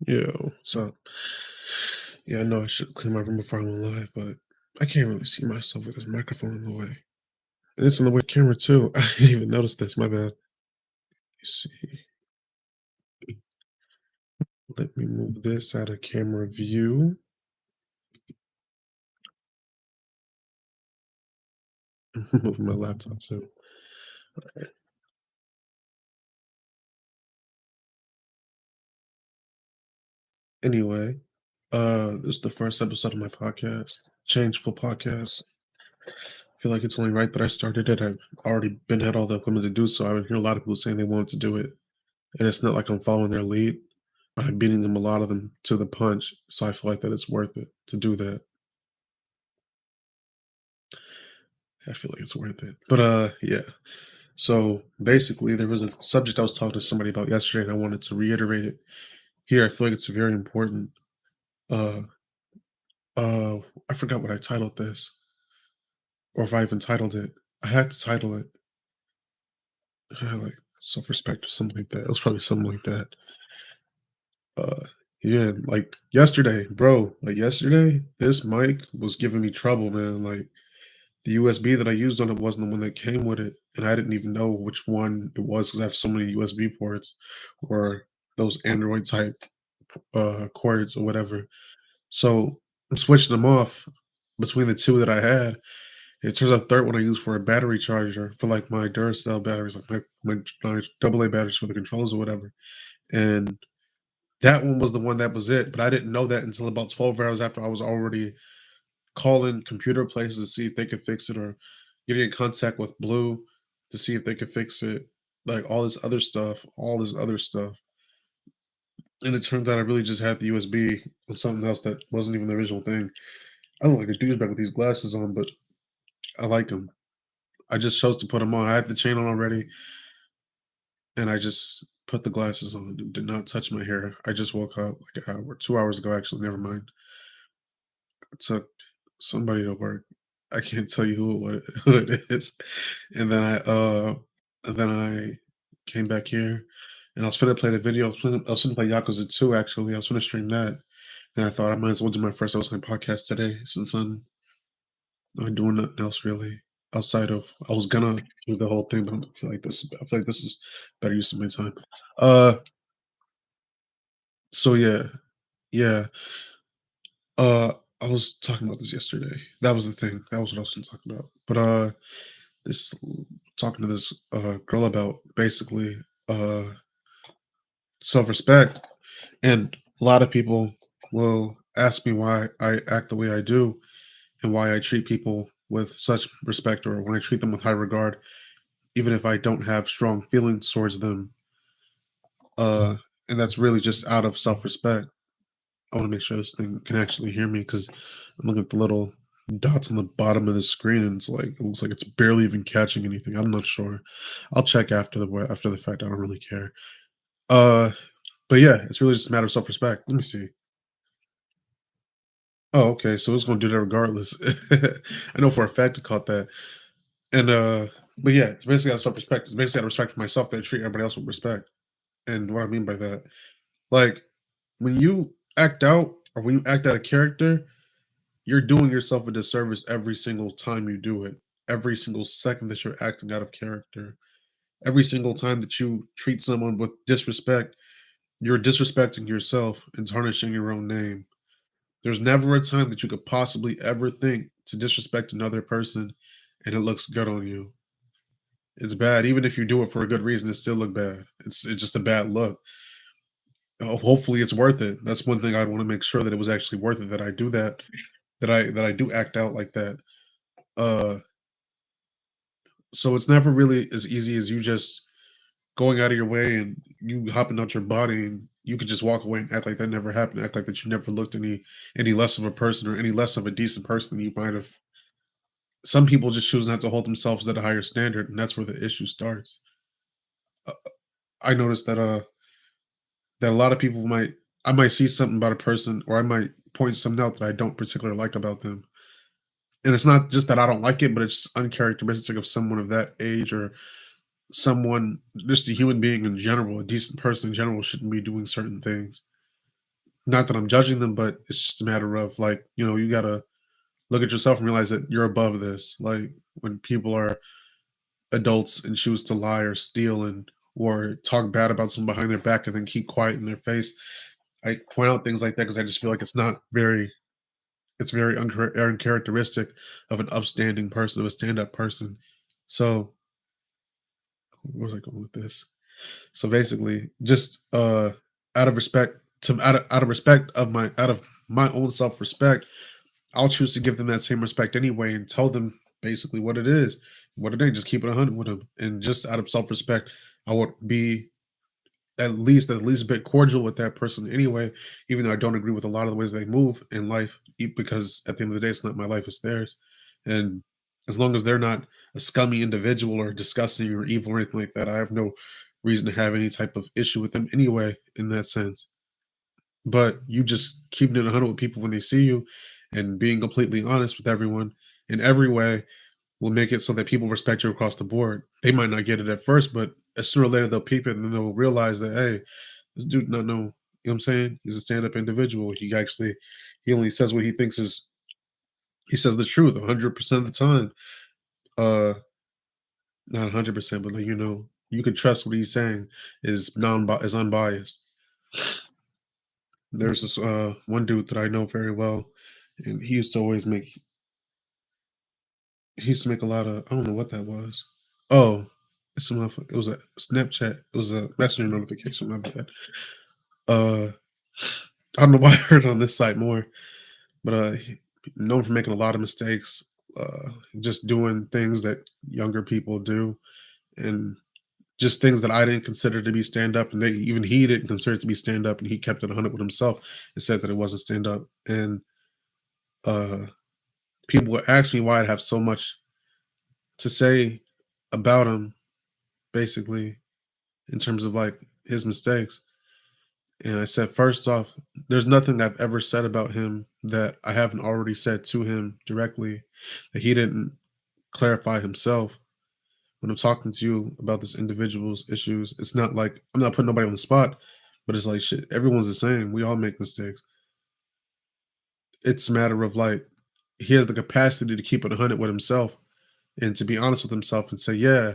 Yo, so yeah, I know I should clean my room before I went live, but I can't really see myself with this microphone in the way. And it's in the way camera too. I didn't even notice this. My bad. You see, let me move this out of camera view. Move my laptop too. Anyway, this is the first episode of my podcast, Changeful Podcast. I feel like it's only right that I started it. I've already been had all the equipment to do so. I would hear a lot of people saying they wanted to do it, and it's not like I'm following their lead. I'm beating them a lot of them to the punch, so I feel like that it's worth it to do that. I feel like it's worth it. But yeah. So basically there was a subject I was talking to somebody about yesterday and I wanted to reiterate it here. I feel like it's very important. Uh uh I forgot what I titled this or if I even titled it. I had to title it like self-respect or something like that. It was probably something like that. Uh yeah, like yesterday, bro, like yesterday, this mic was giving me trouble, man. Like the USB that I used on it wasn't the one that came with it, and I didn't even know which one it was because I have so many USB ports or those Android type cords or whatever. So I'm switching them off between the two that I had. It turns out third one I use for a battery charger for like my Duracell batteries, like my AA batteries for the controls or whatever. And that one was the one that was it, but I didn't know that until about 12 hours after I was already calling computer places to see if they could fix it or getting in contact with Blue to see if they could fix it, like all this other stuff. And it turns out I really just had the USB on something else that wasn't even the original thing. I look like a douchebag with these glasses on, but I like them. I just chose to put them on. I had the chain on already, and I just put the glasses on. Did not touch my hair. I just woke up like an hour, 2 hours ago. Actually, never mind. I took somebody to work. I can't tell you who it is. And then I came back here and I was finna play the video. I was finna play Yakuza 2 actually. I was finna stream that. And I thought I might as well do my first episode podcast today since I'm not doing nothing else really outside of I was gonna do the whole thing, but I feel like this is better use of my time. Uh so yeah, yeah. Uh I was talking about this yesterday. That was the thing. That was what I was gonna talk about. But this talking to this girl about basically uh self-respect, and a lot of people will ask me why I act the way I do and why I treat people with such respect or when I treat them with high regard even if I don't have strong feelings towards them. And that's really just out of self-respect. I want to make sure this thing can actually hear me because I'm looking at the little dots on the bottom of the screen and it looks like it's barely even catching anything. I'm not sure. I'll check after the fact. I don't really care. Uh, but yeah, it's really just a matter of self-respect. Let me see. Oh, okay. So it's gonna do that regardless. I know for a fact it caught that. And but yeah, it's basically out of self-respect. It's basically out of respect for myself that I treat everybody else with respect. And what I mean by that, like when you act out or when you act out a character, you're doing yourself a disservice every single time you do it. Every single second that you're acting out of character. Every single time that you treat someone with disrespect, you're disrespecting yourself and tarnishing your own name. There's never a time that you could possibly ever think to disrespect another person and it looks good on you. It's bad. Even if you do it for a good reason, it still look bad. It's just a bad look. Hopefully it's worth it. That's one thing I'd want to make sure that it was actually worth it, that I do that I do act out like that. Uh so it's never really as easy as you just going out of your way and you hopping out your body and you could just walk away and act like that never happened, act like that you never looked any less of a person or any less of a decent person than you might have. Some people just choose not to hold themselves at a higher standard, and that's where the issue starts. Uh, I noticed that a lot of people I might see something about a person or I might point something out that I don't particularly like about them. And it's not just that I don't like it, but it's uncharacteristic of someone of that age or someone, just a human being in general, a decent person in general shouldn't be doing certain things. Not that I'm judging them, but it's just a matter of like, you gotta look at yourself and realize that you're above this. Like when people are adults and choose to lie or steal and or talk bad about someone behind their back and then keep quiet in their face. I point out things like that because I just feel like it's very uncharacteristic of an upstanding person, of a stand-up person. So where was I going with this? So basically, just out of respect out of respect of my out of my own self-respect, I'll choose to give them that same respect anyway and tell them basically what it is. What it ain't, just keep it 100 with them. And just out of self-respect, I would be at least a bit cordial with that person anyway, even though I don't agree with a lot of the ways they move in life, because at the end of the day, it's not my life, it's theirs. And as long as they're not a scummy individual or disgusting or evil or anything like that, I have no reason to have any type of issue with them anyway, in that sense. But you just keeping it 100 with people when they see you and being completely honest with everyone in every way will make it so that people respect you across the board. They might not get it at first, but as sooner or later they'll peep it and then they'll realize that, hey, this dude not know, you know what I'm saying? He's a stand-up individual. He only says what he thinks is he says the truth 100% of the time. Uh Not 100%, but like, you can trust what he's saying is unbiased. There's this one dude that I know very well, and he used to make a lot of I don't know what that was. Oh, it was a Snapchat. It was a messenger notification. My bad. Uh, I don't know why I heard it on this site more, but known for making a lot of mistakes, just doing things that younger people do, and just things that I didn't consider to be stand up, and even he didn't consider it to be stand up, and he kept it 100 with himself and said that it wasn't stand up. And uh, people would ask me why I'd have so much to say about him, basically in terms of like his mistakes. And I said, first off, there's nothing I've ever said about him that I haven't already said to him directly that he didn't clarify himself. When I'm talking to you about this individual's issues, it's not like I'm not putting nobody on the spot, but it's like shit, everyone's the same. We all make mistakes. It's a matter of like he has the capacity to keep it 100 with himself and to be honest with himself and say, yeah,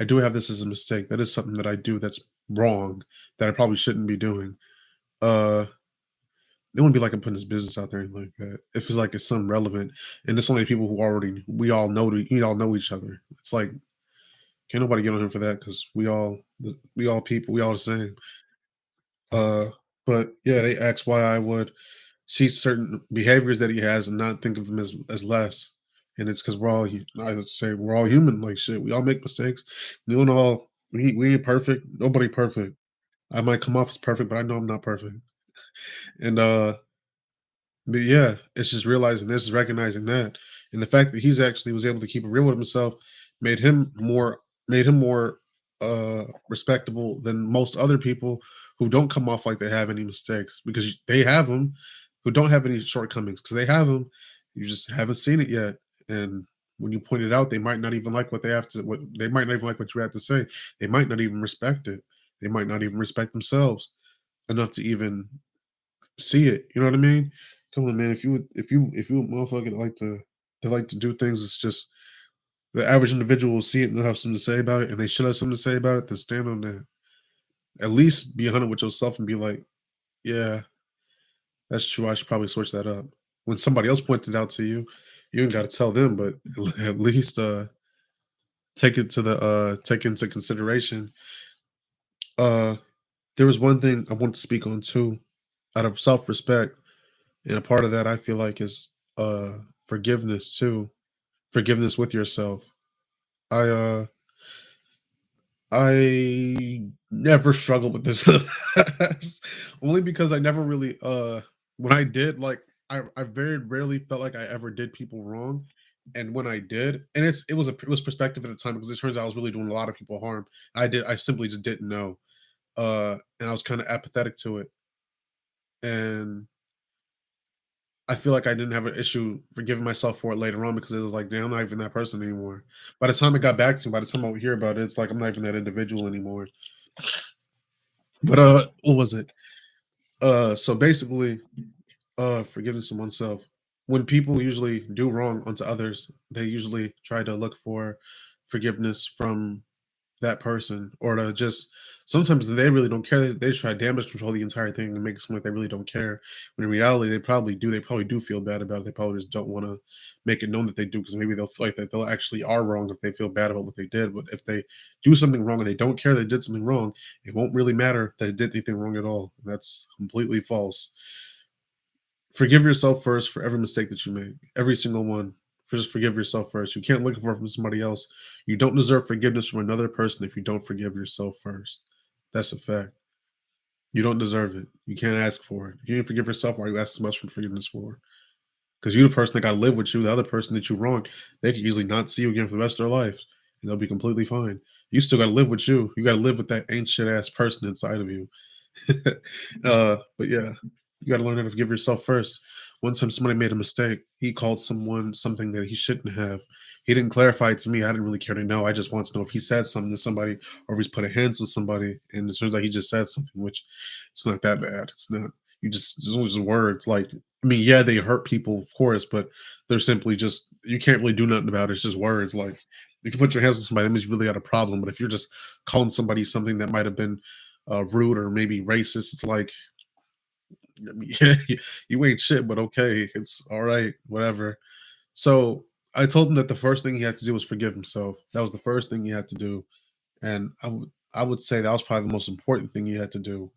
I do have this as a mistake. That is something that I do that's wrong that I probably shouldn't be doing. Uh it wouldn't be like I'm putting his business out there or anything like that. If it's like it's something relevant, and it's only people who already we all know each other. It's like can't nobody get on him for that because we all people, we all the same. Uh, but yeah, they asked why I would see certain behaviors that he has and not think of him as less. And it's because I would say we're all human. Like shit, we all make mistakes. We ain't perfect. Nobody perfect. I might come off as perfect, but I know I'm not perfect. And but yeah, it's just realizing this, is recognizing that, and the fact that he's actually was able to keep it real with himself made him more respectable than most other people who don't come off like they have any mistakes because they have them, who don't have any shortcomings because they have them. You just haven't seen it yet, and when you point it out, they might not even like what they have to. What they might not even like what you have to say. They might not even respect it. They might not even respect themselves enough to even see it. You know what I mean? Come on, man. If you a motherfucker that like to do things, it's just the average individual will see it and they'll have something to say about it, and they should have something to say about it. Then stand on that. At least be 100 with yourself and be like, yeah, that's true. I should probably switch that up. When somebody else points it out to you, you ain't got to tell them, but at least take into consideration. Uh, there was one thing I want to speak on too, out of self respect. And a part of that I feel like is forgiveness too. Forgiveness with yourself. I uh I never struggled with this in the past, only because I never really when I did like I very rarely felt like I ever did people wrong. And when I did, and it was perspective at the time because it turns out I was really doing a lot of people harm. I simply just didn't know. And I was kind of apathetic to it. And I feel like I didn't have an issue forgiving myself for it later on because it was like, damn, I'm not even that person anymore. By the time it got back to me, by the time I would hear about it, it's like I'm not even that individual anymore. But what was it? So basically, forgiveness of oneself. When people usually do wrong unto others, they usually try to look for forgiveness from that person, or to just sometimes they really don't care. They just try to damage control the entire thing and make it seem like they really don't care. When in reality, they probably do. They probably do feel bad about it. They probably just don't want to make it known that they do, because maybe they'll feel like that they'll actually are wrong if they feel bad about what they did. But if they do something wrong and they don't care they did something wrong, it won't really matter that they did anything wrong at all. That's completely false. Forgive yourself first for every mistake that you make, every single one. Just forgive yourself first. You can't look for it from somebody else. You don't deserve forgiveness from another person if you don't forgive yourself first. That's a fact. You don't deserve it. You can't ask for it. If you didn't forgive yourself, why are you asking so much for forgiveness for? Because you're the person that got to live with you. The other person that you wronged, they could easily not see you again for the rest of their lives, and they'll be completely fine. You still got to live with you. You got to live with that ancient ass person inside of you. But yeah, you got to learn how to forgive yourself first. One time, somebody made a mistake. He called someone something that he shouldn't have. He didn't clarify it to me. I didn't really care to know. I just want to know if he said something to somebody or if he's put a hands on somebody. And it turns out he just said something, which it's not that bad. It's not. You just it's only just words. Like, I mean, yeah, they hurt people, of course, but they're simply just you can't really do nothing about it. It's just words. Like, if you put your hands on somebody, that means you really got a problem. But if you're just calling somebody something that might have been rude or maybe racist, it's like, I mean, yeah, you ain't shit, but okay, it's all right, whatever. So I told him that the first thing he had to do was forgive himself. That was the first thing he had to do, and I would say that was probably the most important thing he had to do,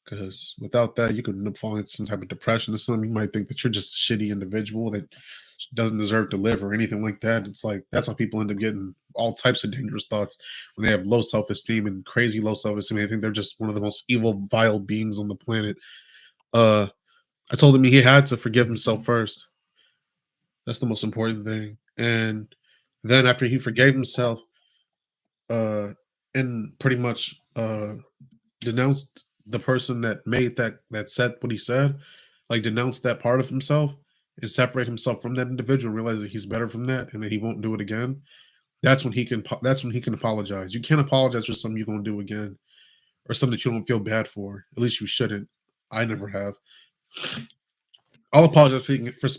because without that, you could end up falling into some type of depression or something. You might think that you're just a shitty individual that doesn't deserve to live or anything like that. It's like that's how people end up getting all types of dangerous thoughts when they have low self esteem and crazy low self esteem. I think they're just one of the most evil, vile beings on the planet. Uh, I told him he had to forgive himself first. That's the most important thing. And then after he forgave himself, uh, and pretty much denounced the person that made that said what he said, like denounced that part of himself and separate himself from that individual, realize that he's better from that and that he won't do it again. That's when he can apologize. You can't apologize for something you're gonna do again or something that you don't feel bad for. At least you shouldn't. I never have. I'll apologize for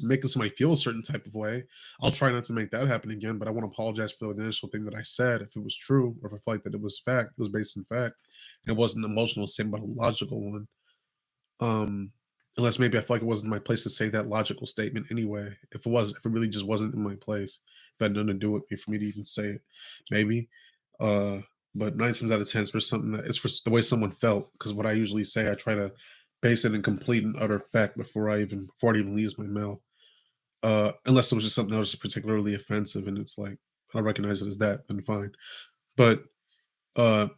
making somebody feel a certain type of way. I'll try not to make that happen again, but I want to apologize for the initial thing that I said. If it was true, or if I felt like that it was fact, it was based in fact, and it wasn't an emotional statement, but a logical one. Um, Unless maybe I feel like it wasn't my place to say that logical statement anyway. If it really just wasn't in my place, if it had nothing to do with me for me to even say it, maybe. Uh, but 9 times out of 10, it's for something that it's for the way someone felt. Because what I usually say, I try to base it in complete and utter fact before it even leaves my mouth. Unless it was just something that was particularly offensive, and it's like I recognize it as that, then fine. But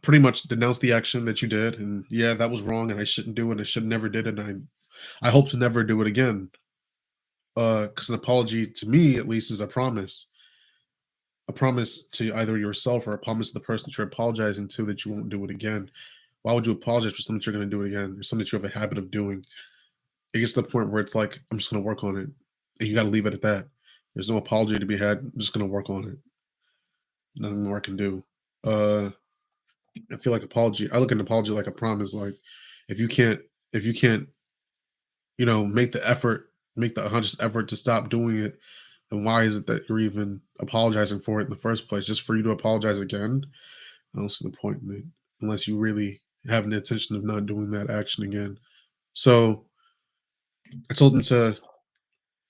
pretty much denounce the action that you did, and yeah, that was wrong, and I shouldn't do it. I should never did it, and I hope to never do it again. Because an apology to me, at least, is a promise to either yourself or a promise to the person that you're apologizing to that you won't do it again. Why would you apologize for something that you're going to do it again, or something that you have a habit of doing? It gets to the point where it's like, I'm just going to work on it, and you got to leave it at that. There's no apology to be had. I'm just going to work on it. Nothing more I can do. Uh, I feel like apology. I look at an apology like a promise. Like if you can't, if you can't, make the effort, make the conscious effort to stop doing it, then why is it that you're even apologizing for it in the first place? Just for you to apologize again? I don't see the point in it, unless you really have the intention of not doing that action again. So I told him to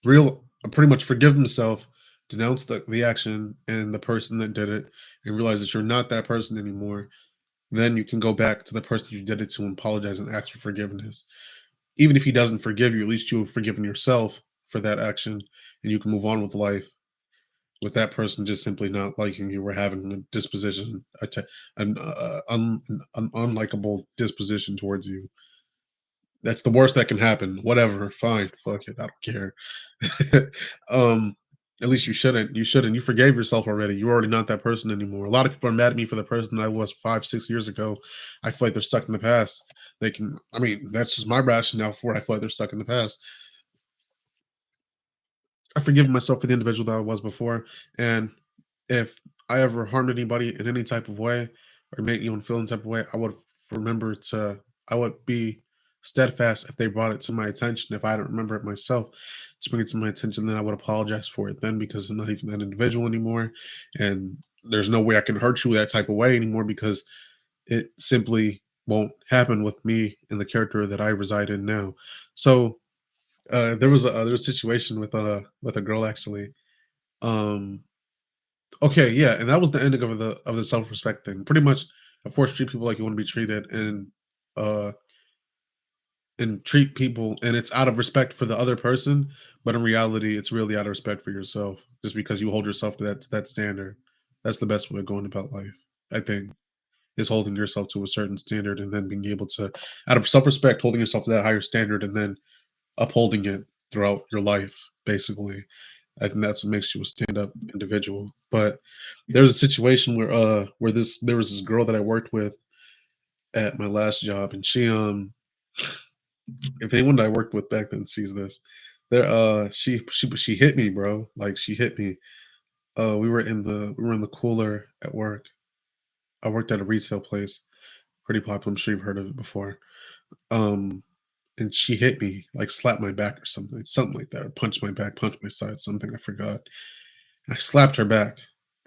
pretty much forgive himself, denounce the action and the person that did it, and realize that you're not that person anymore. Then you can go back to the person you did it to and apologize and ask for forgiveness. Even if he doesn't forgive you, at least you've forgiven yourself for that action, and you can move on with life with that person just simply not liking you or having a disposition, an unlikable disposition towards you. That's the worst that can happen. Whatever, fine, fuck it, I don't care. um, at least you shouldn't. You shouldn't. You forgave yourself already. You're already not that person anymore. A lot of people are mad at me for the person that I was 5, 6 years ago. I feel like they're stuck in the past. They can. I mean, that's just my rationale for it. I feel like they're stuck in the past. I forgive myself for the individual that I was before, and if I ever harmed anybody in any type of way or made anyone feel any type of way, I would remember to. I would be steadfast if they brought it to my attention. If I don't remember it myself to bring it to my attention, then I would apologize for it then because I'm not even that individual anymore. And there's no way I can hurt you that type of way anymore because it simply won't happen with me and the character that I reside in now. So there was a situation with a girl actually. Um okay, yeah, and that was the ending of the self-respect thing. Pretty much, of course, treat people like you want to be treated uh and treat people and it's out of respect for the other person, but in reality, it's really out of respect for yourself just because you hold yourself to that standard. That's the best way of going about life, I think, is holding yourself to a certain standard and then being able to, out of self-respect, holding yourself to that higher standard and then upholding it throughout your life, basically. I think that's what makes you a stand-up individual. But there's a situation where this there was this girl that I worked with at my last job, and if anyone that I worked with back then sees this, she hit me, bro. Like she hit me. We were in the cooler at work. I worked at a retail place, pretty popular. I'm sure you've heard of it before. Um, and she hit me, like slapped my back or something like that, or punched my back, punched my side, something I forgot. I slapped her back.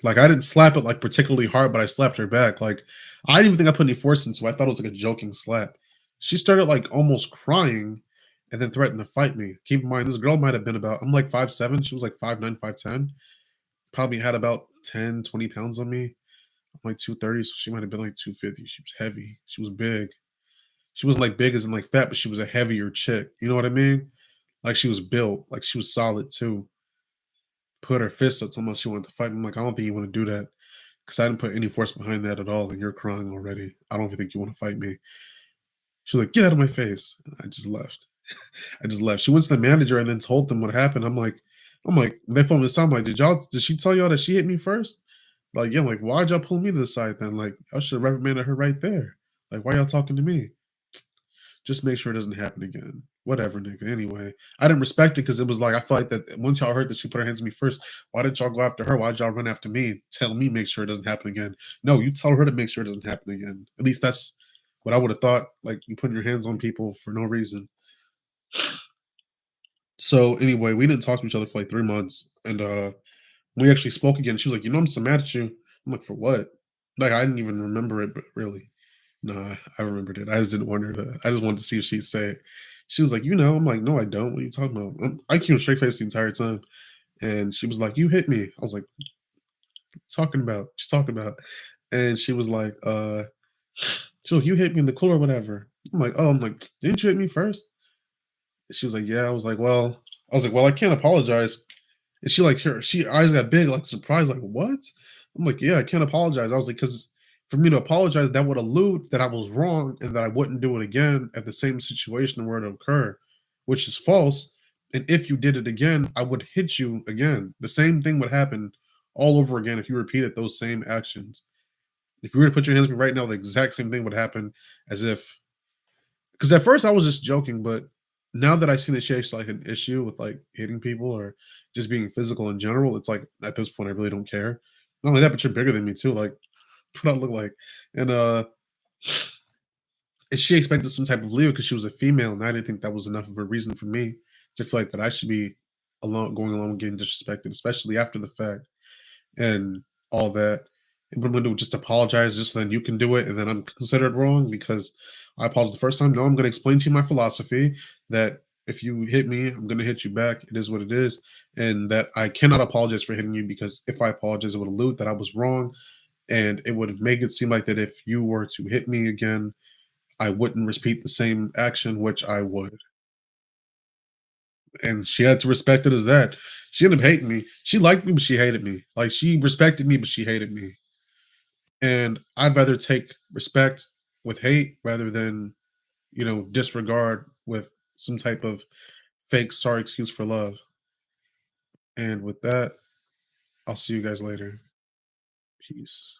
Like I didn't slap it like particularly hard, but I slapped her back. Like I didn't even think I put any force into it. I thought it was like a joking slap. She started like almost crying and then threatened to fight me. Keep in mind, this girl might have been about, I'm like 5'7. She was like 5'9, 5'10. Probably had about 10, 20 pounds on me. I'm like 230, so she might have been like 250. She was heavy. She was big. She wasn't like big as in like fat, but she was a heavier chick. You know what I mean? Like she was built, like she was solid too. Put her fist up so much she wanted to fight me. I'm like, I don't think you want to do that because I didn't put any force behind that at all, and you're crying already. I don't even think you want to fight me. She was like, get out of my face. And I just left. I just left. She went to the manager and then told them what happened. I'm like, they put me aside. I'm like, did she tell y'all that she hit me first? Like, yeah, I'm like, why'd y'all pull me to the side then? Like, I should have reprimanded her right there. Like, why y'all talking to me? Just make sure it doesn't happen again. Whatever, nigga. Anyway, I didn't respect it because it was like I felt like that once y'all heard that she put her hands on me first, why didn't y'all go after her? Why'd y'all run after me? Tell me make sure it doesn't happen again. No, you tell her to make sure it doesn't happen again. At least that's what I would have thought. Like you putting your hands on people for no reason. So anyway, we didn't talk to each other for like 3 months, and we actually spoke again. She was like, "You know, I'm so mad at you." I'm like, "For what?" Like I didn't even remember it, but really. Nah, I remembered it. I just didn't want her to. I just wanted to see if she'd say it. She was like, "You know," I'm like, "No, I don't. What are you talking about?" I kept a straight face the entire time, and she was like, "You hit me." I was like, "Talking about? She's talking about?" And she was like, she was like, "You hit me in the cooler or whatever." I'm like, "Oh," I'm like, "Didn't you hit me first?" She was like, "Yeah." I was like, "Well, I can't apologize." And she eyes got big, like surprised, like, "What?" I'm like, "Yeah, I can't apologize." I was like, "Because for me to apologize, that would allude that I was wrong and that I wouldn't do it again at the same situation where it occurred, which is false. And if you did it again, I would hit you again. The same thing would happen all over again if you repeated those same actions. If you were to put your hands on me right now, the exact same thing would happen as if because at first I was just joking, but now that I see that she has like an issue with like hitting people or just being physical in general, it's like at this point I really don't care. Not only that, but you're bigger than me too. Like what I look like, and and she expected some type of leeway because she was a female, and I didn't think that was enough of a reason for me to feel like that I should be along going along with getting disrespected, especially after the fact and all that. And what I'm gonna do just apologize, just so then you can do it, and then I'm considered wrong because I apologized the first time. No, I'm gonna explain to you my philosophy that if you hit me, I'm gonna hit you back. It is what it is, and that I cannot apologize for hitting you because if I apologize, it would allude that I was wrong, and it would make it seem like that if you were to hit me again, I wouldn't repeat the same action, which I would. And she had to respect it as that. She ended up hating me. She liked me, but she hated me. Like she respected me, but she hated me. And I'd rather take respect with hate rather than, disregard with some type of fake sorry excuse for love. And with that, I'll see you guys later. Peace.